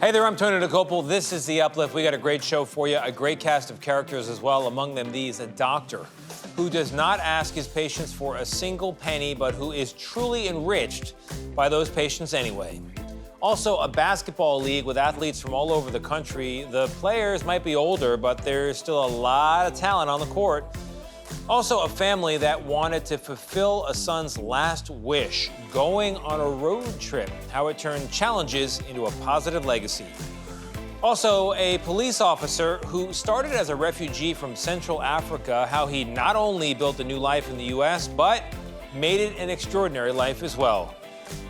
Hey there, I'm Tony DeCopel. This is The Uplift. We got a great show for you, a great cast of characters as well. Among them, a doctor who does not ask his patients for a single penny, but who is truly enriched by those patients anyway. Also, a basketball league with athletes from all over the country. The players might be older, but there's still a lot of talent on the court. Also, a family that wanted to fulfill a son's last wish, going on a road trip, how it turned challenges into a positive legacy. Also, a police officer who started as a refugee from Central Africa, how he not only built a new life in the U.S., but made it an extraordinary life as well.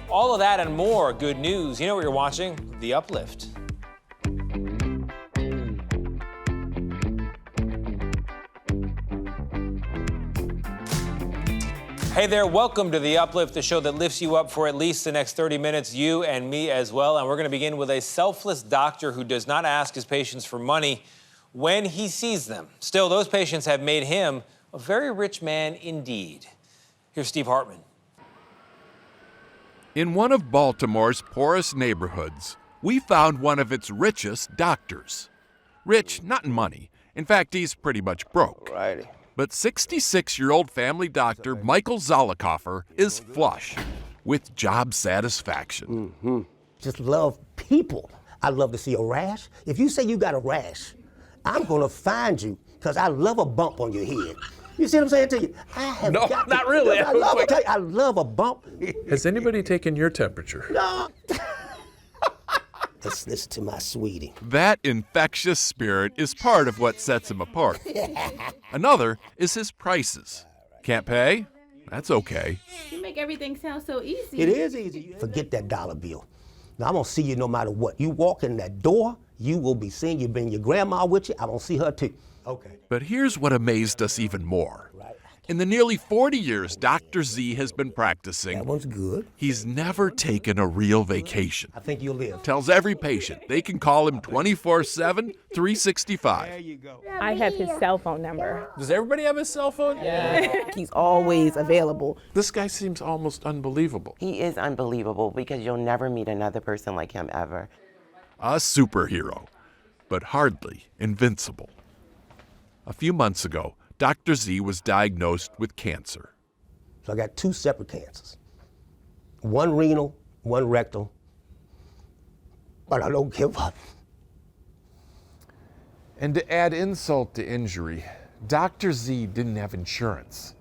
All of that and more good news. You know what you're watching? The Uplift. Hey there, welcome to The Uplift, the show that lifts you up for at least the next 30 minutes, you and me as well. And we're going to begin with a selfless doctor who does not ask his patients for money when he sees them. Still, those patients have made him a very rich man indeed. Here's Steve Hartman. In one of Baltimore's poorest neighborhoods, we found one of its richest doctors. Rich, not in money. In fact, he's pretty much broke. Alrighty. But 66-year-old family doctor Michael Zollicoffer is flush with job satisfaction. Just love people. I love to see a rash. If you say you got a rash, I'm gonna find you because I love a bump on your head. You see what I'm saying to you? No, not really. I love a bump. Has anybody taken your temperature? No. Let's listen to my sweetie. That infectious spirit is part of what sets him apart. Another is his prices. Can't pay? That's okay. You make everything sound so easy. It is easy. Forget that dollar bill. Now, I'm gonna see you no matter what. You walk in that door, you will be seen. You bring your grandma with you. I'm gonna see her too. Okay. But here's what amazed us even more. In the nearly 40 years Dr. Z has been practicing, That one's good. he's never taken a real vacation. I think you'll live. Tells every patient they can call him 24/7, 365. There you go. I have his cell phone number. Does everybody have a cell phone? Yeah. He's always available. This guy seems almost unbelievable. He is unbelievable because you'll never meet another person like him ever. A superhero, but hardly invincible. A few months ago, Dr. Z was diagnosed with cancer. So I got 2 separate cancers. One renal, one rectal. But I don't give up. And to add insult to injury, Dr. Z didn't have insurance.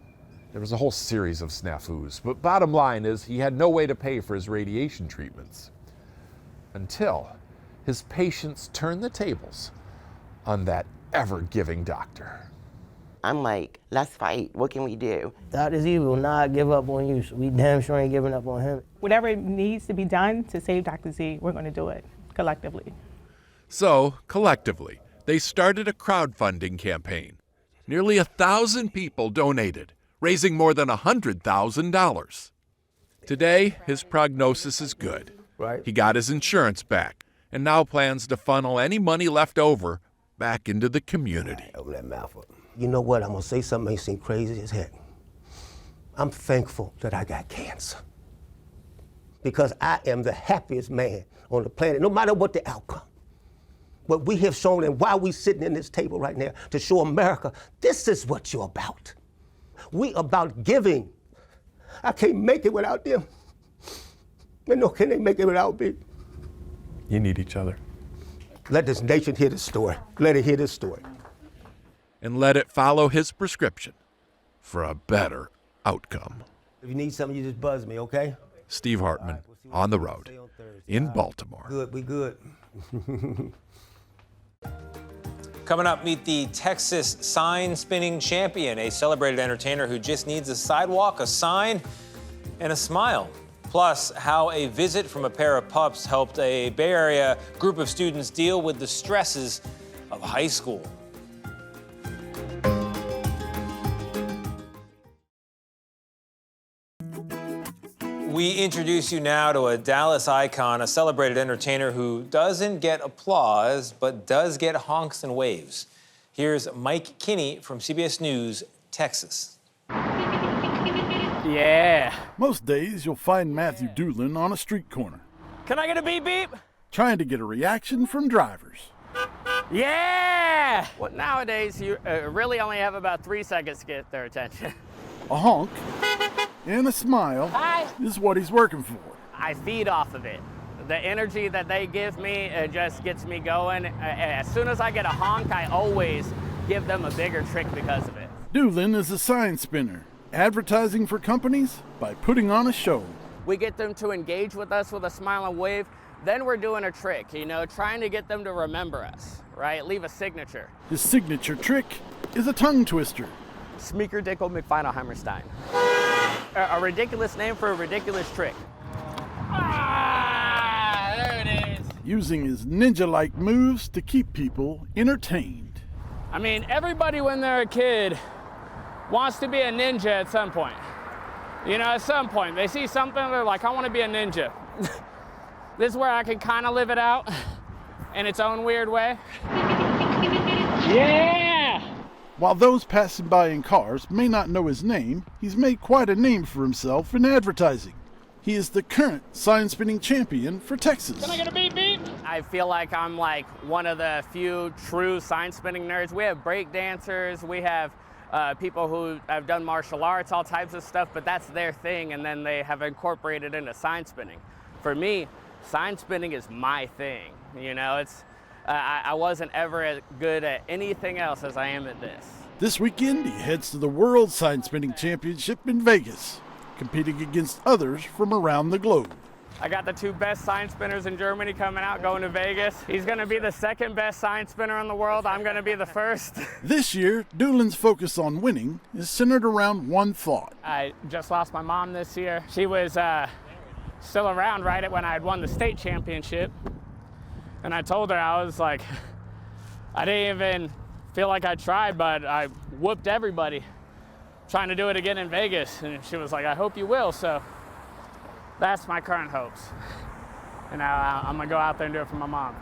There was a whole series of snafus, but bottom line is he had no way to pay for his radiation treatments. Until his patients turned the tables on that ever-giving doctor. I'm like, let's fight. What can we do? Dr. Z will not give up on you, so we damn sure ain't giving up on him. Whatever needs to be done to save Dr. Z, we're going to do it collectively. So, collectively, they started a crowdfunding campaign. Nearly 1,000 people donated, raising more than $100,000. Today, his prognosis is good. Right. He got his insurance back and now plans to funnel any money left over back into the community. Open that mouth up. You know what? I'm gonna say something may seem crazy as heck. I'm thankful that I got cancer. Because I am the happiest man on the planet, no matter what the outcome. What we have shown and why we sitting in this table right now to show America, this is what you're about. We about giving. I can't make it without them. And nor can they make it without me. You need each other. Let this nation hear this story. Let it hear this story. And let it follow his prescription for a better outcome. If you need something, you just buzz me, okay? Steve Hartman, on the road, in Baltimore. Good, we good. Coming up, meet the Texas sign spinning champion, a celebrated entertainer who just needs a sidewalk, a sign, and a smile. Plus, how a visit from a pair of pups helped a Bay Area group of students deal with the stresses of high school. We introduce you now to a Dallas icon, a celebrated entertainer who doesn't get applause, but does get honks and waves. Here's Mike Kinney from CBS News, Texas. Yeah. Most days, you'll find Matthew Doolin on a street corner. Can I get a beep beep? trying to get a reaction from drivers. Yeah! Well, nowadays, you really only have about 3 seconds to get their attention. A honk and a smile is what he's working for. I feed off of it. The energy that they give me, it just gets me going. As soon as I get a honk, I always give them a bigger trick because of it. Doolin is a sign spinner, advertising for companies by putting on a show. We get them to engage with us with a smile and wave, then we're doing a trick, trying to get them to remember us, right? Leave a signature. His signature trick is a tongue twister. Smeeker Dickel McFinalheimerstein. A ridiculous name for a ridiculous trick. There it is. Using his ninja-like moves to keep people entertained. I mean, everybody when they're a kid wants to be a ninja at some point. At some point, they see something, they're like, I want to be a ninja. This is where I can kind of live it out in its own weird way. Yeah! While those passing by in cars may not know his name, he's made quite a name for himself in advertising. He is the current sign-spinning champion for Texas. Can I get a beep beep? I feel like I'm like one of the few true sign-spinning nerds. We have break dancers, we have people who have done martial arts, all types of stuff, but that's their thing, and then they have incorporated into sign spinning. For me, sign spinning is my thing. I wasn't ever as good at anything else as I am at this. This weekend, he heads to the World Sign Spinning Championship in Vegas, competing against others from around the globe. I got the 2 best sign spinners in Germany coming out, going to Vegas. He's going to be the 2nd best sign spinner in the world. I'm going to be the 1st. This year, Doolin's focus on winning is centered around one thought. I just lost my mom this year. She was still around right when I had won the state championship. And I told her, I was like, I didn't even feel like I tried, but I whooped everybody trying to do it again in Vegas. And she was like, I hope you will. So that's my current hopes. And now I'm going to go out there and do it for my mom.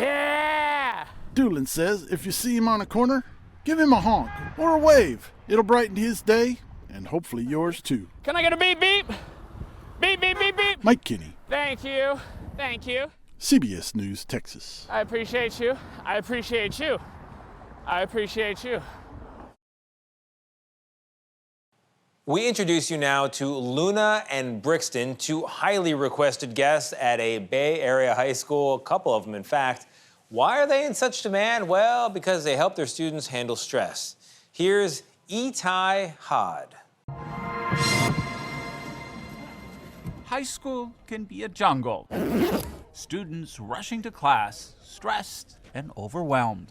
Yeah! Doolin says if you see him on a corner, give him a honk or a wave. It'll brighten his day and hopefully yours too. Can I get a beep beep? Beep beep beep beep. Mike Kinney. Thank you. Thank you. CBS News, Texas. I appreciate you. I appreciate you. I appreciate you. We introduce you now to Luna and Brixton, 2 highly requested guests at a Bay Area high school, a couple of them, in fact. Why are they in such demand? Well, because they help their students handle stress. Here's Itai Hod. High school can be a jungle. Students rushing to class, stressed and overwhelmed.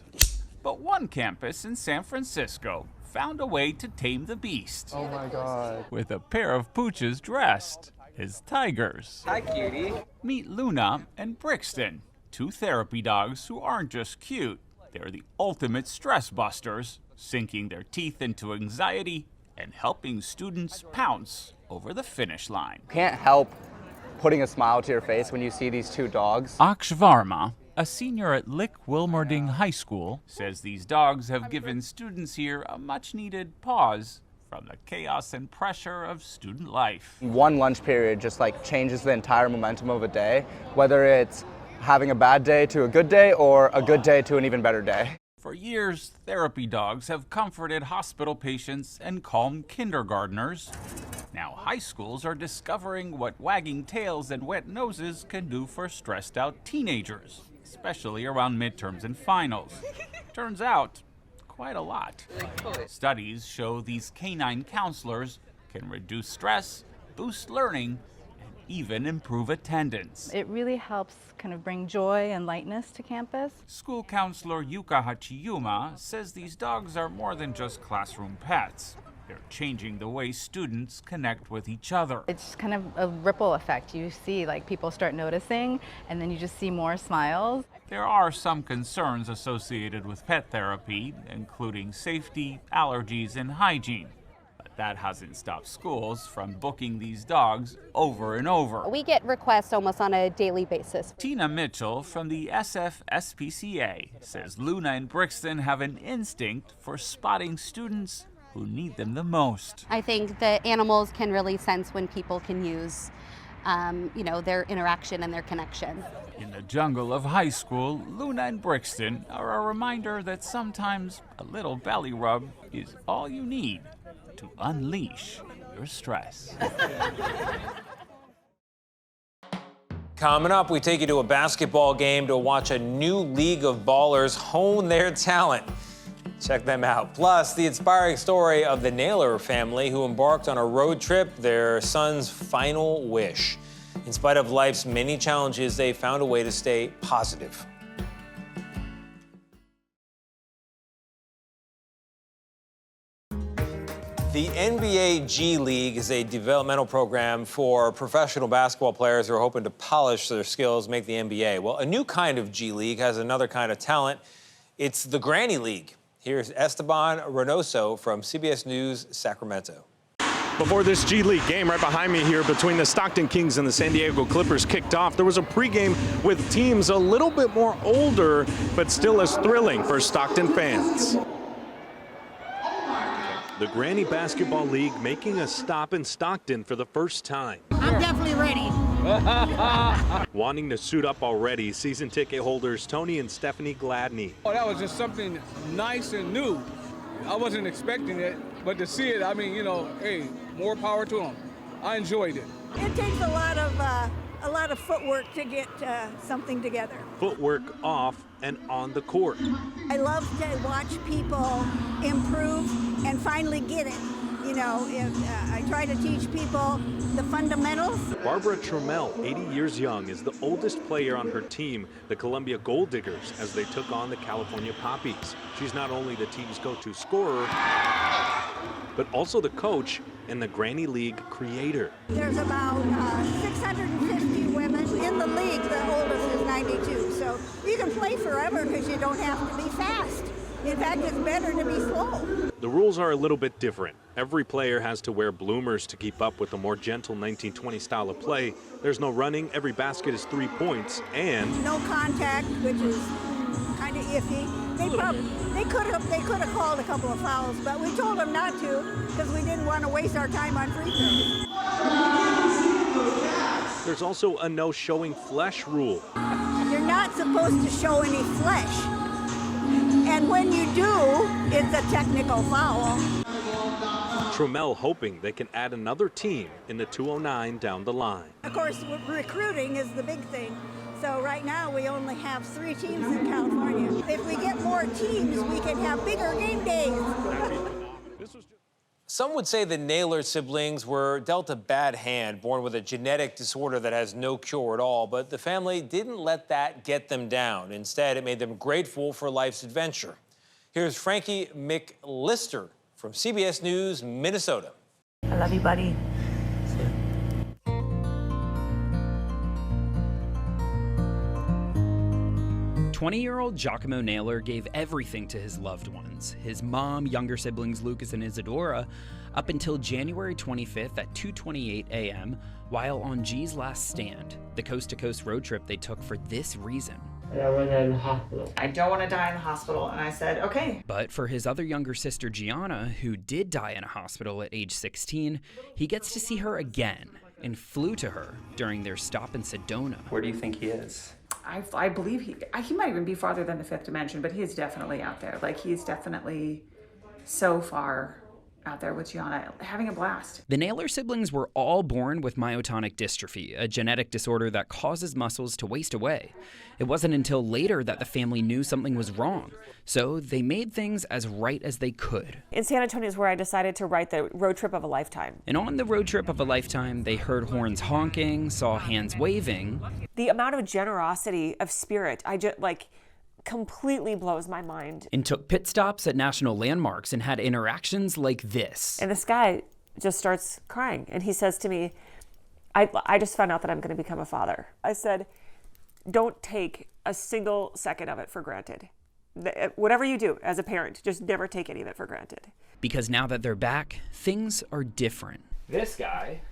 But one campus in San Francisco found a way to tame the beast. Oh my God. With a pair of pooches dressed as tigers. Hi, cutie. Meet Luna and Brixton, 2 therapy dogs who aren't just cute. They're the ultimate stress busters, sinking their teeth into anxiety and helping students pounce over the finish line. Can't help putting a smile to your face when you see these 2 dogs. Aksh Varma, a senior at Lick Wilmerding High School, says these dogs have given students here a much-needed pause from the chaos and pressure of student life. One lunch period just changes the entire momentum of a day, whether it's having a bad day to a good day or a good day to an even better day. For years, therapy dogs have comforted hospital patients and calmed kindergartners. Now high schools are discovering what wagging tails and wet noses can do for stressed out teenagers, especially around midterms and finals. Turns out, quite a lot. Studies show these canine counselors can reduce stress, boost learning, and even improve attendance. It really helps kind of bring joy and lightness to campus. School counselor Yuka Hachiyuma says these dogs are more than just classroom pets. They're changing the way students connect with each other. It's kind of a ripple effect. You see people start noticing, and then you just see more smiles. There are some concerns associated with pet therapy, including safety, allergies, and hygiene. But that hasn't stopped schools from booking these dogs over and over. We get requests almost on a daily basis. Tina Mitchell from the SFSPCA says Luna and Brixton have an instinct for spotting students who need them the most. I think the animals can really sense when people can use their interaction and their connection. In the jungle of high school, Luna and Brixton are a reminder that sometimes a little belly rub is all you need to unleash your stress. Coming up, we take you to a basketball game to watch a new league of ballers hone their talent. Check them out. Plus, the inspiring story of the Naylor family who embarked on a road trip, their son's final wish. In spite of life's many challenges, they found a way to stay positive. The NBA G League is a developmental program for professional basketball players who are hoping to polish their skills, make the NBA. Well, a new kind of G League has another kind of talent. It's the Granny League. Here's Esteban Reynoso from CBS News, Sacramento. Before this G League game right behind me here between the Stockton Kings and the San Diego Clippers kicked off, there was a pregame with teams a little bit more older, but still as thrilling for Stockton fans. The Granny Basketball League making a stop in Stockton for the first time. I'm definitely ready. Wanting to suit up already, season ticket holders Tony and Stephanie Gladney. Oh, that was just something nice and new. I wasn't expecting it, but to see it, I mean, hey, more power to them. I enjoyed it. It takes a lot of footwork to get something together. Footwork off and on the court. I love to watch people improve and finally get it. I try to teach people the fundamentals. Barbara Trammell, 80 years young, is the oldest player on her team, the Columbia Gold Diggers, as they took on the California Poppies. She's not only the team's go-to scorer, but also the coach and the Granny League creator. There's about 650 women in the league. The oldest is 92. So you can play forever because you don't have to be fast. In fact, it's better to be slow. The rules are a little bit different. Every player has to wear bloomers to keep up with the more gentle 1920 style of play. There's no running, every basket is 3 points, and no contact, which is kind of iffy. They could have called a couple of fouls, but we told them not to because we didn't want to waste our time on free throws. There's also a no showing flesh rule. You're not supposed to show any flesh. And when you do, it's a technical foul. Trammell hoping they can add another team in the 209 down the line. Of course, recruiting is the big thing. So right now we only have 3 teams in California. If we get more teams, we can have bigger game days. Some would say the Naylor siblings were dealt a bad hand, born with a genetic disorder that has no cure at all, but the family didn't let that get them down. Instead, it made them grateful for life's adventure. Here's Frankie McLister from CBS News, Minnesota. I love you, buddy. 20-year-old Giacomo Naylor gave everything to his loved ones, his mom, younger siblings Lucas and Isadora, up until January 25th at 2:28 a.m. while on G's last stand, the coast-to-coast road trip they took for this reason. I don't want to die in the hospital. I don't want to die in the hospital, and I said, okay. But for his other younger sister Gianna, who did die in a hospital at age 16, he gets to see her again and flew to her during their stop in Sedona. Where do you think he is? I believe he might even be farther than the 5th dimension, but he is definitely out there. Like, he's definitely so far out there with Gianna, having a blast. The Naylor siblings were all born with myotonic dystrophy, a genetic disorder that causes muscles to waste away. It wasn't until later that the family knew something was wrong, so they made things as right as they could. In San Antonio is where I decided to write the road trip of a lifetime. And on the road trip of a lifetime, they heard horns honking, saw hands waving. The amount of generosity of spirit, completely blows my mind. And took pit stops at national landmarks and had interactions like this. And this guy just starts crying, and he says to me, I just found out that I'm going to become a father. I said, don't take a single second of it for granted. Whatever you do as a parent, just never take any of it for granted. Because now that they're back, things are different. This guy,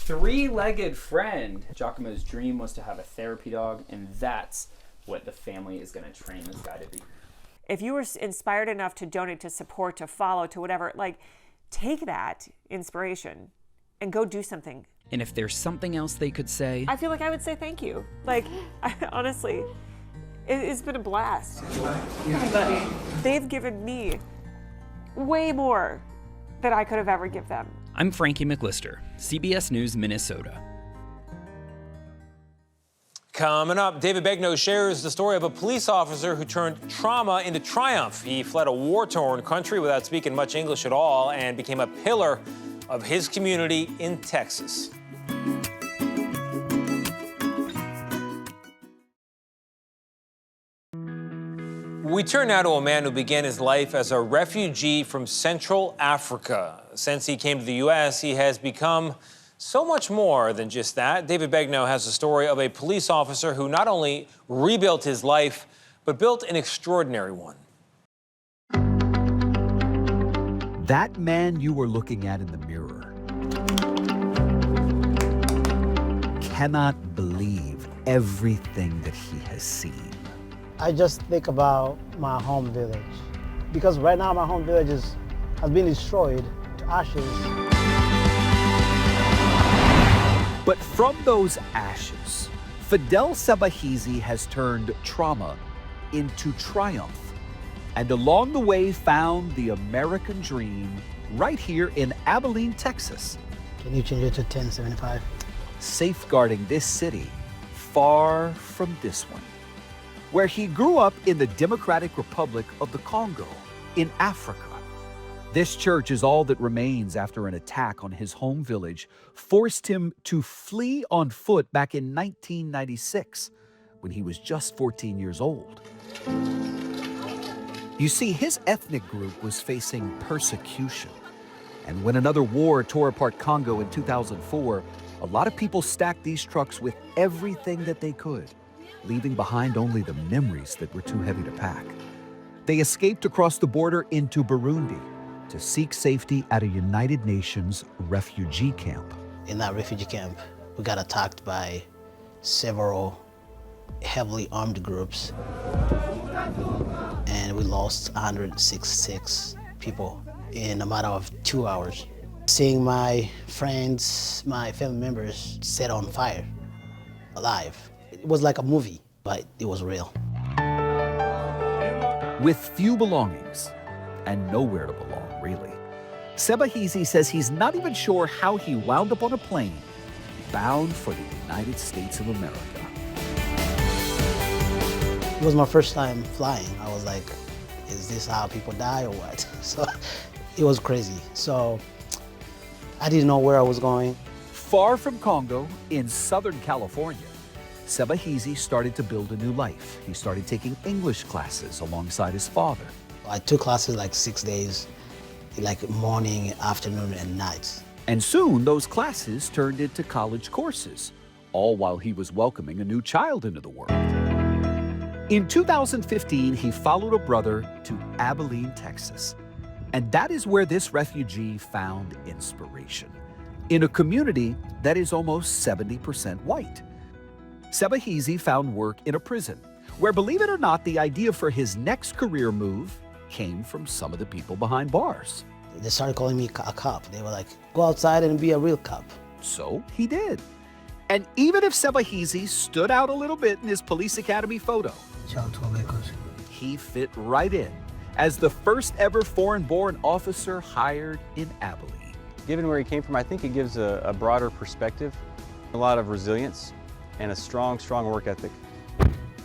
3-legged friend. Giacomo's dream was to have a therapy dog, and that's what the family is going to train this guy to be. If you were inspired enough to donate, to support, to follow, to whatever, take that inspiration and go do something. And if there's something else they could say, I feel like I would say thank you. Like, honestly, it's been a blast. Hi, buddy. They've given me way more than I could have ever given them. I'm Frankie McLister, CBS News, Minnesota. Coming up, David Begnaud shares the story of a police officer who turned trauma into triumph. He fled a war-torn country without speaking much English at all and became a pillar of his community in Texas. We turn now to a man who began his life as a refugee from Central Africa. Since he came to the U.S., he has become so much more than just that. David Begnaud has a story of a police officer who not only rebuilt his life, but built an extraordinary one. That man you were looking at in the mirror cannot believe everything that he has seen. I just think about my home village, because right now my home village has been destroyed to ashes. But from those ashes, Fidel Sebahizi has turned trauma into triumph, and along the way found the American dream right here in Abilene, Texas. Can you change it to 1075? Safeguarding this city far from this one, where he grew up in the Democratic Republic of the Congo in Africa. This church is all that remains after an attack on his home village forced him to flee on foot back in 1996 when he was just 14 years old. You see, his ethnic group was facing persecution. And when another war tore apart Congo in 2004, a lot of people stacked these trucks with everything that they could, leaving behind only the memories that were too heavy to pack. They escaped across the border into Burundi to seek safety at a United Nations refugee camp. In that refugee camp, we got attacked by several heavily armed groups, and we lost 166 people in a matter of 2 hours. Seeing my friends, my family members set on fire, alive. It was like a movie, but it was real. With few belongings and nowhere to belong, really, Sebahizi says he's not even sure how he wound up on a plane bound for the United States of America. It was my first time flying. I was like, is this how people die or what? So it was crazy. So I didn't know where I was going. Far from Congo, in Southern California, Sebahizi started to build a new life. He started taking English classes alongside his father. I took classes like 6 days, like morning, afternoon, and nights. And soon those classes turned into college courses, all while he was welcoming a new child into the world. In 2015, he followed a brother to Abilene, Texas. And that is where this refugee found inspiration, in a community that is almost 70% white. Sebahizi found work in a prison, where, believe it or not, the idea for his next career move came from some of the people behind bars. They started calling me a cop. They were like, go outside and be a real cop. So he did. And even if Sebahizi stood out a little bit in his police academy photo, he fit right in as the first ever foreign-born officer hired in Abilene. Given where he came from, I think it gives a broader perspective, a lot of resilience, and a strong work ethic.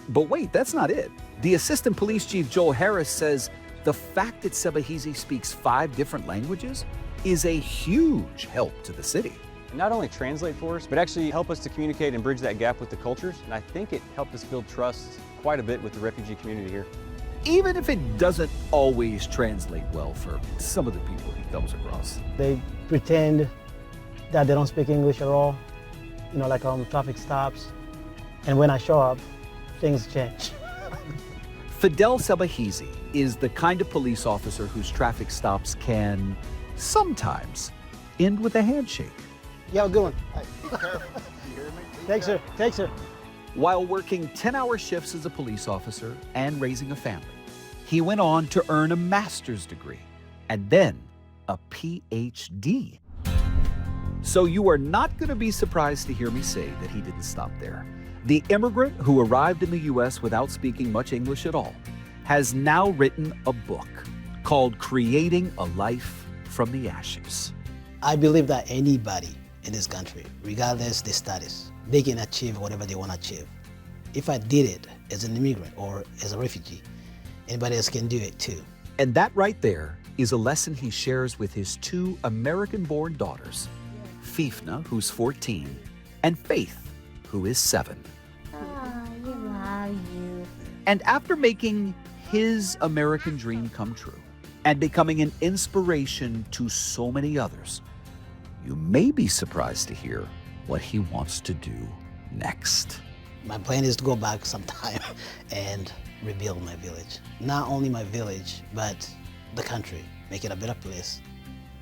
But wait, that's not it. The Assistant Police Chief Joel Harris says the fact that Sebahizi speaks 5 different languages is a huge help to the city. And not only translate for us, but actually help us to communicate and bridge that gap with the cultures. And I think it helped us build trust quite a bit with the refugee community here. Even if it doesn't always translate well for some of the people he comes across. They pretend that they don't speak English at all, you know, like on traffic stops. And when I show up, things change. Fidel Sebahizi is the kind of police officer whose traffic stops can sometimes end with a handshake. Yeah, good one. Thanks, sir. Thanks, sir. While working 10-hour shifts as a police officer and raising a family, he went on to earn a master's degree and then a PhD. So you are not going to be surprised to hear me say that he didn't stop there. The immigrant who arrived in the U.S. without speaking much English at all has now written a book called Creating a Life from the Ashes. I believe that anybody in this country, regardless their status, they can achieve whatever they want to achieve. If I did it as an immigrant or as a refugee, anybody else can do it too. And that right there is a lesson he shares with his two American-born daughters, Fifna, who's 14, and Faith, who is 7. We love you. And after making his American dream come true and becoming an inspiration to so many others, you may be surprised to hear what he wants to do next. My plan is to go back sometime and rebuild my village. Not only my village, but the country. Make it a better place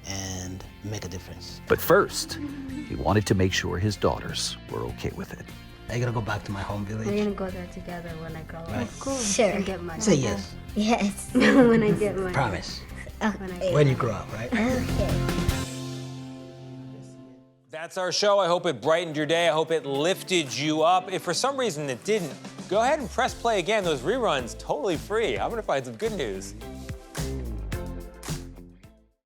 and make a difference. But first, he wanted to make sure his daughters were okay with it. I gotta go back to my home village. We're gonna go there together when I grow up. Right. Of course. Sure. And get money. Say yes. Yes. When I get money. Promise. Okay. When you grow up, right? Okay. That's our show. I hope it brightened your day. I hope it lifted you up. If for some reason it didn't, go ahead and press play again. Those reruns, totally free. I'm gonna find some good news.